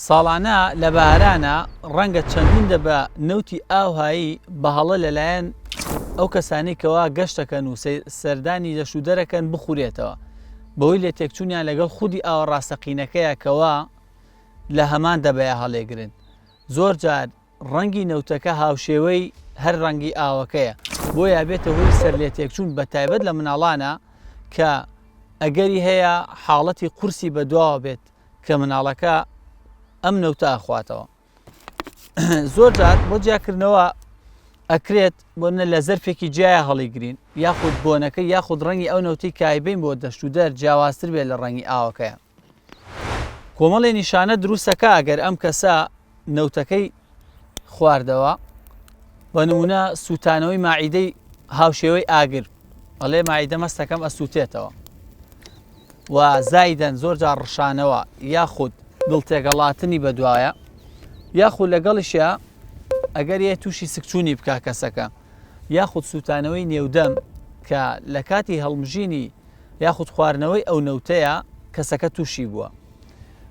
ساڵانە لە بەهارانە ڕەنگە چەندین دەبە نەوتی ئاوهایی بەهەڵە لەلایەن ئەو کەسانی کەوا گەشتەکەن و سەردانی دەشودەرەکەن بخورێتەوە بەهۆی لێ تێکچوونیان لەگەڵ خودی ئاوە ڕاستەقینەکەیە کەوا لە هەمان دەبەیە هەڵێگرن. زۆر جار ڕەنگی نەوتەکە هاوشێوەی هەر ڕەنگی ئاوەکەیە بۆیە بێتە هۆی سەر لێ تێکچوون بە تایبەت لە مناڵانە کە ئەگەری هەیە حاڵەتی قورسی بەدواوە بێت کە مناڵەکە ئەم نەوتە ئەخواتەوە. زۆر جار بۆ جیاکردنەوە ئەکرێت بۆنە لە زەرفێکی جیایە هەڵیگرین یاخود بۆنەکە یاخود ڕەنگی ئەو نەوتی کایبین بۆ دەشودەر جیاوازتر بێت لە ڕەنگی ئاوەکەیە. کۆمەڵی نیشانە دروستەکە ئەگەر ئەم کەسە نەوتەکەی خواردەوە، بە نمونە سووتانەوەی ماعیدەی هاوشێوەی ئاگر، ئەڵێ ماعیدە مەستەکەم ئەسووتێتەوە و زایدەن زۆر جار ڕشانەوە یاخود دڵتێگەڵاتنی بەدوایە یاخود لەگەڵیشە ئەگەر یە تووشی سکچوونی بکا کەسەکە یاخود سووتانەوەی نێودەم کە لە کاتی هەڵمژینی یاخود خواردنەوەی ئەو نەوتەیە کەسەکە تووشی بووە.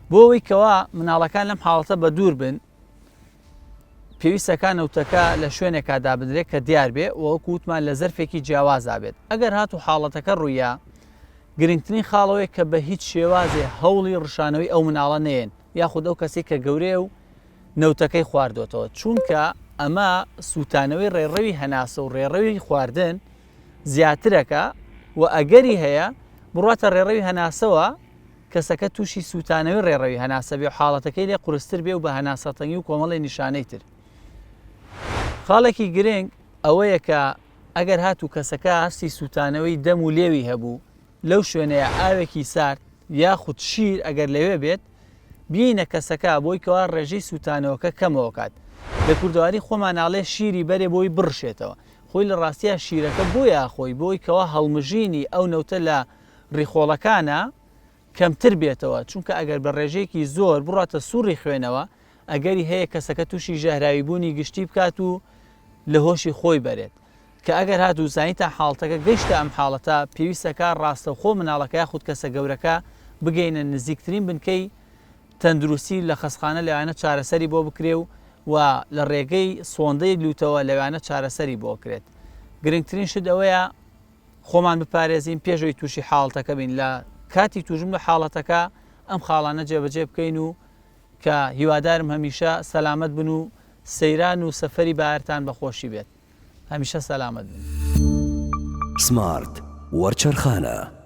بۆ ئەوەی کەوا مناڵەکان لەم حاڵەتە بە دوور بن، پێویستەکە نەوتەکە لە شوێنێکا دابدرێت کە دیار بێ و وەکو وتمان لە زەرفێکی جیاوازا بێت. ئەگەر هاتو حاڵەتەکە ڕوویە، گرنگترین خاڵەوەی کە بە هیچ شێوازێ هەوڵی ڕشانەوەی ئەو مناڵە نێن یاخود ئەو کەسی کە گەورەیە و نەوتەکەی خواردوێتەوە، چونکە ئەمە سووتانەوەی ڕێڕەوی هەناسە و ڕێڕەوی خواردن زیاترەکە و ئەگەری هەیە بڕاتە ڕێڕەوی هەناسەوە کەسەکە تووشی سووتانەوەی ڕێڕەوی هەناسە بێ و حاڵەتەکەی لێ قورستر بێ و بە هەناسەتەنگی و کۆمەڵی نیشانەی تر. خاڵێکی گرنگ ئەوەیە کە ئەگەر هاتوو کەسەکە هەستی سووتانەوەی دەم و لێوی هەبوو لەو شوێنەیە ئاوێکی سارد یاخود شیر ئەگەر لەوێ بێت، بینە کەسەکە بۆی کەوا ڕێژەی سووتانەوەکە کەمەوە کات. لە کوردەواری خۆمان ناڵێ شیری بەرێ بۆی بڕشێتەوە، خۆی لە ڕاستیە شیرەکە بۆیە خۆی بۆی کەوا هەڵمژینی ئەو نەوتە لە ڕیخۆڵەکانە کەمتر بێتەوە، چونکە ئەگەر بە ڕێژەیەکی زۆر بڕاتە سووڕی خوێنەوە ئەگەری هەیە کەسەکە تووشی ژەهراوی بوونی گشتی بکات و لە هۆشی خۆی بەرێت. کە ئەگەر هاتوو زانیتە حاڵەتەکە گەیشتە ئەم حاڵەتە پێویستەکە ڕاستەوخۆ مناڵەکە یاخود کەسە گەورەکە بگەینە نزیکترین بنکەی تەندروستی لە خەسخانە لەوانە چارەسەری بۆ بکرێ و لە ڕێگەی سۆندەی لوتەوە لەوانە چارەسەری بۆ کرێت. گرنگترین شت ئەوەیە خۆمان بپارێزین پێشەوەی تووشی حاڵەتەکە بین، لە کاتی توژم لە حاڵەتەکە ئەم خاڵانە جێبەجێ بکەین و کە هیوادارم هەمیشە سەلامەت بن و سەیران و سەفەری بەهارتان بەخۆشی بێت. هەمیشە سەلامەت بن. سمارت وەرچەرخانە.